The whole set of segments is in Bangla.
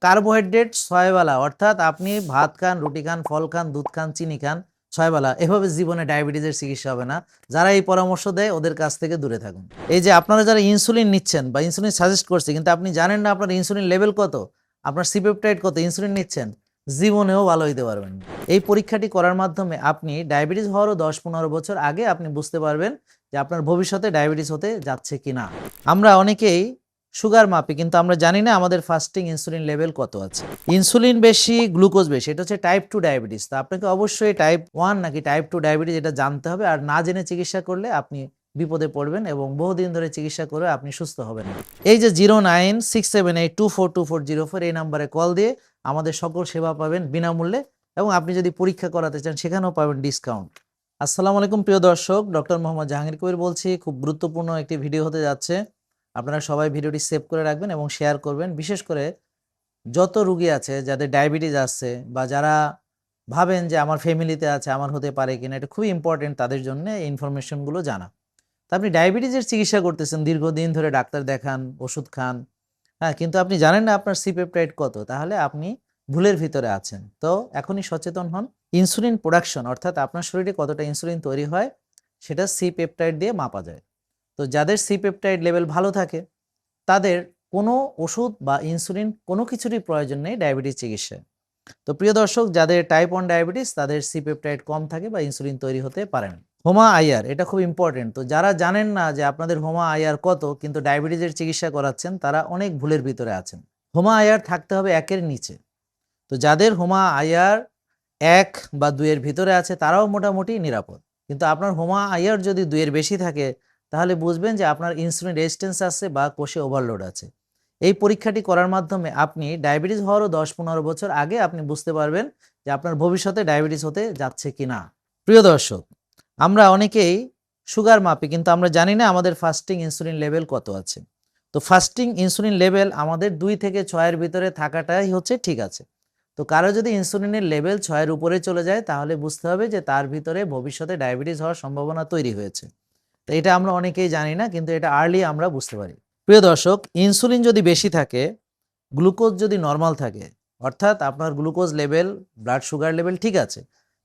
কার্বোহাইড্রেট 6 বেলা, অর্থাৎ আপনি ভাত খান, রুটি খান, ফল খান, দুধ খান, চিনি খান 6 বেলা, এভাবে জীবনে ডায়াবেটিসের চিকিৎসা হবে না। যারা এই পরামর্শ দেয় ওদের কাছ থেকে দূরে থাকুন। এই যে আপনারা যারা ইনসুলিন নিচ্ছেন বা ইনসুলিন সাজেস্ট করছে কিন্তু আপনি জানেন না আপনার ইনসুলিন লেভেল কত, আপনার সিপেপটাইড কত, ইনসুলিন নিচ্ছেন, জীবনেও ভালো হইতে পারবেন না। এই পরীক্ষাটি করার মাধ্যমে আপনি ডায়াবেটিস হওয়ারও 10-15 বছর আগে আপনি বুঝতে পারবেন যে আপনার ভবিষ্যতে ডায়াবেটিস হতে যাচ্ছে কিনা। আমরা অনেকেই সুগার মাপি কিন্তু আমরা জানি না আমাদের ফাস্টিং ইনসুলিন লেভেল কত আছে। ইনসুলিন বেশি, গ্লুকোজ বেশি, এটা হচ্ছে টাইপ 2 ডায়াবেটিস। তো আপনাকে অবশ্যই টাইপ 1 নাকি টাইপ 2 ডায়াবেটিস এটা জানতে হবে। আর না জেনে চিকিৎসা করলে আপনি বিপদে পড়বেন এবং বহুদিন ধরে চিকিৎসা করে আপনি সুস্থ হবেন না। এই যে 0967824240 এই নাম্বারে কল দিয়ে আমাদের সকল সেবা পাবেন বিনামূল্যে, এবং আপনি যদি পরীক্ষা করাতে চান সেখানেও পাবেন ডিসকাউন্ট। আসসালামু আলাইকুম প্রিয় দর্শক, ডক্টর মোহাম্মদ জাহাঙ্গীর কবির বলছি। খুব গুরুত্বপূর্ণ একটি ভিডিও হতে যাচ্ছে। আপনারা সবাই ভিডিওটি সেভ করে রাখবেন এবং শেয়ার করবেন। বিশেষ করে যত রোগী আছে যাদের ডায়াবেটিস আছে বা যারা ভাবেন যে আমার ফ্যামিলিতে আছে, আমার হতে পারে কিনা, এটা খুবই ইম্পর্টেন্ট তাদের জন্য এই ইনফরমেশনগুলো জানা। তো আপনি ডায়াবেটিসের চিকিৎসা করতেছেন, দীর্ঘদিন ধরে ডাক্তার দেখান, ওষুধ খান, হ্যাঁ, কিন্তু আপনি জানেন না আপনার সিপেপটাইড কত, তাহলে আপনি ভুলের ভিতরে আছেন। তো এখনই সচেতন হন। ইনসুলিন প্রোডাকশন, অর্থাৎ আপনার শরীরে কতটা ইনসুলিন তৈরি হয় সেটা সিপেপটাইড দিয়ে মাপা যায়। তো যাদের সিপেপটাইড লেভেল ভালো থাকে তাদের কোনো ওষুধ বা ইনসুলিন কোনো কিছুরই প্রয়োজন নেই ডায়াবেটিস চিকিৎসায়। তো প্রিয় দর্শক, যাদের টাইপ 1 ডায়াবেটিস তাদের সিপেপটাইড কম থাকে বা ইনসুলিন তৈরি হতে পারে না। হোমা আইআর এটা খুব ইম্পর্টেন্ট। তো যারা জানেন না যে আপনাদের হোমা আইআর কত কিন্তু ডায়াবেটিসের চিকিৎসা করাচ্ছেন তারা অনেক ভুলের ভিতরে আছেন। হোমা আইআর থাকতে হবে 1-এর নিচে। তো যাদের হোমা আইআর 1 বা 2-এর ভিতরে আছে তারাও মোটামুটি নিরাপদ। কিন্তু আপনার হোমা আইআর যদি 2-এর বেশি থাকে তাহলে বুঝবেন যে আপনার ইনসুলিন রেজিস্ট্যান্স আছে বা কোষে ওভারলোড আছে। এই পরীক্ষাটি করার মাধ্যমে আপনি ডায়াবেটিস হওয়ারও 10-15 বছর আগে আপনি বুঝতে পারবেন যে আপনার ভবিষ্যতে ডায়াবেটিস হতে যাচ্ছে কিনা। প্রিয় দর্শক, আমরা অনেকেই সুগার মাপি কিন্তু আমরা জানি না আমাদের ফাস্টিং ইনসুলিন লেভেল কত আছে। তো ফাস্টিং ইনসুলিন লেভেল আমাদের 2 থেকে 6-এর ভিতরে থাকাটাই হচ্ছে ঠিক আছে। তো কারো যদি ইনসুলিনের লেভেল 6-এর উপরে চলে যায় তাহলে বুঝতে হবে যে তার ভিতরে ভবিষ্যতে ডায়াবেটিস হওয়ার সম্ভাবনা তৈরি হয়েছে। তো এটা আমরা অনেকেই জানি না, কিন্তু এটা আর্লি আমরা বুঝতে পারি। প্রিয় দর্শক, ইনসুলিন যদি বেশি থাকে, গ্লুকোজ যদি নর্মাল থাকে, অর্থাৎ আপনার glucose level, blood sugar level ঠিক আছে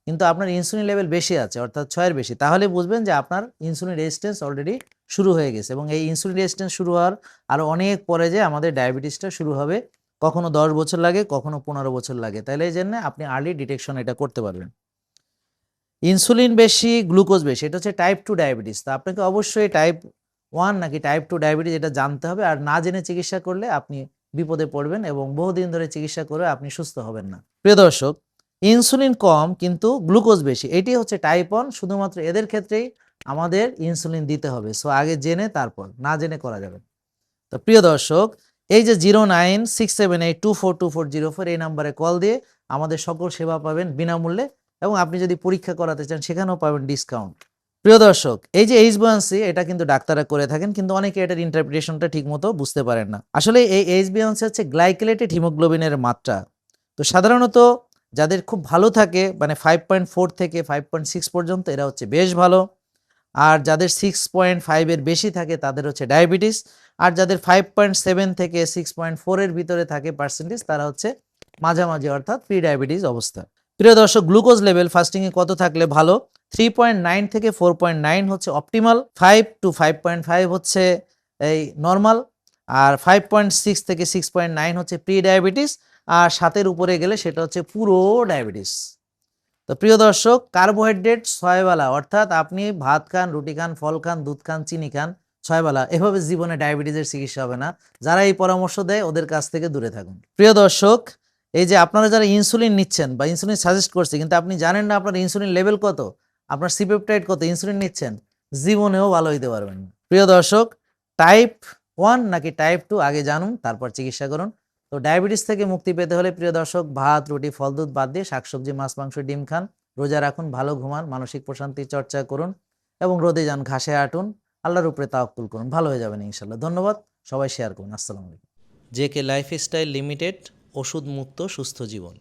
কিন্তু আপনার ইনসুলিন লেভেল বেশি আছে অর্থাৎ 6-এর বেশি, তাহলে বুঝবেন যে আপনার ইনসুলিন রেজিস্ট্যান্স অলরেডি শুরু হয়ে গেছে এবং এই ইনসুলিন রেজিস্ট্যান্স শুরু হওয়ার আরও অনেক পরে যে আমাদের ডায়াবেটিসটা শুরু হবে। কখনো 10 বছর লাগে, কখনো 15 বছর লাগে। তাইলে এই জন্য আপনি আর্লি ডিটেকশন এটা করতে পারবেন। ইনসুলিন বেশি, গ্লুকোজ বেশি, এটা হচ্ছে টাইপ 2 ডায়াবেটিস। তো আপনাকে অবশ্যই টাইপ 1 নাকি টাইপ 2 ডায়াবেটিস এটা জানতে হবে। আর না জেনে চিকিৎসা করলে আপনি বিপদে পড়বেন এবং বহুদিন ধরে চিকিৎসা করে আপনি সুস্থ হবেন না। প্রিয় দর্শক, ইনসুলিন কম কিন্তু গ্লুকোজ বেশি, এটি হচ্ছে টাইপ 1। শুধুমাত্র এদের ক্ষেত্রেই আমাদের ইনসুলিন দিতে হবে। সো আগে জেনে তারপর, না জেনে করা যাবে। তো প্রিয় দর্শক, এই যে 0967824240 এই নাম্বারে কল দিয়ে আমাদের সকল সেবা পাবেন বিনামূল্যে, এবং আপনি যদি পরীক্ষা করাতে চান সেখানেও পাবেন ডিসকাউন্ট। প্রিয় দর্শক, এই যে এইচবিএওয়ানসি এটা কিন্তু ডাক্তাররা করে থাকেন কিন্তু অনেকে এটার ইন্টারপ্রিটেশনটা ঠিকমতো বুঝতে পারেন না। আসলে এই এইচবিএওয়ানসি হচ্ছে গ্লাইকেলেটেড হিমোগ্লোবিনের মাত্রা। তো সাধারণত যাদের খুব ভালো থাকে মানে 5.4 থেকে 5.6 পর্যন্ত এরা হচ্ছে বেশ ভালো, আর যাদের 6.5 এর বেশি থাকে তাদের হচ্ছে ডায়াবেটিস, আর যাদের 5.7 থেকে 6.4 এর ভিতরে থাকে পার্সেন্টেজ তারা হচ্ছে মাঝামাঝি অর্থাৎ প্রি ডায়াবেটিস অবস্থা। প্রিয় দর্শক, গ্লুকোজ লেভেল ফাস্টিং এ কত থাকলে ভালো? 3.9 থেকে 4.9 হচ্ছে অপটিমাল, 5 to 5.5 হচ্ছে এই নরমাল, আর 5.6 থেকে 6.9 হচ্ছে প্রি ডায়াবেটিস, আর 7-এর উপরে গেলে সেটা হচ্ছে পুরো ডায়াবেটিস। তো প্রিয় দর্শক, কার্বোহাইড্রেট 6 বেলা, অর্থাৎ আপনি ভাত খান, রুটি খান, ফল খান, দুধ খান, চিনি খান 6 বেলা, এভাবে জীবনে ডায়াবেটিসের চিকিৎসা হবে না। যারা এই পরামর্শ দেয় ওদের কাছ থেকে দূরে থাকুন। প্রিয় দর্শক, এই যে আপনারা যারা ইনসুলিন নিচ্ছেন বা ইনসুলিন সাজেস্ট করছে কিন্তু আপনি জানেন না আপনার ইনসুলিন লেভেল কত, আপনার সিপেপটাইড কত, ইনসুলিন নিচ্ছেন, জীবনেও ভালো হইতে পারবেন না। প্রিয় দর্শক, টাইপ 1 নাকি টাইপ 2 আগে জানুন, তারপর চিকিৎসা করুন। তো ডায়াবেটিস থেকে মুক্তি পেতে হলে প্রিয় দর্শক, ভাত, রুটি, ফল, দুধ বাদ দিয়ে শাকসবজি, মাছ, মাংস, ডিম খান, রোজা রাখুন, ভালো ঘুমান, মানসিক প্রশান্তি চর্চা করুন এবং রোদে যান, ঘাসে হাঁটুন, আল্লাহর উপরে তাওয়াক্কুল করুন, ভালো হয়ে যাবেন ইনশাল্লাহ। ধন্যবাদ, সবাই শেয়ার করুন। আসসালামু আলাইকুম। জেকে লাইফস্টাইল লিমিটেড, ওষুধ মুক্ত সুস্থ জীবন।